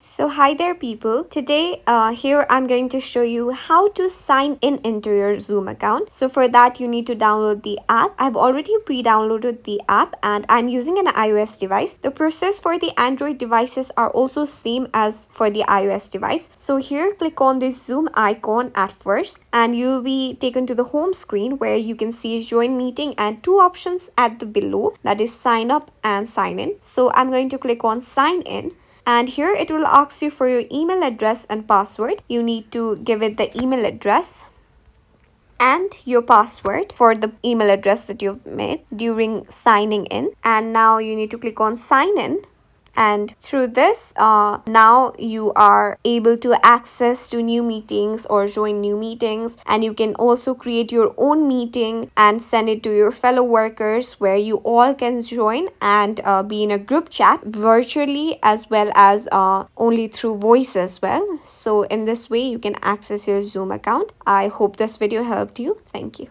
So hi there people. Today here I'm going to show you how to sign in into your Zoom account. So for that you need to download the app. I've already pre-downloaded the app and I'm using an iOS device. The process for the Android devices are also same as for the iOS device. So here click on this Zoom icon at first and you'll be taken to the home screen where you can see join meeting and two options at the below, that is sign up and sign in. So I'm going to click on sign in. And here it will ask you for your email address and password. You need to give it the email address and your password for the email address that you've made during signing in. And now you need to click on sign in. And through this now you are able to access to new meetings or join new meetings, and you can also create your own meeting and send it to your fellow workers where you all can join and be in a group chat virtually as well as only through voice as well. So in this way you can access your Zoom account. I hope this video helped you. Thank you.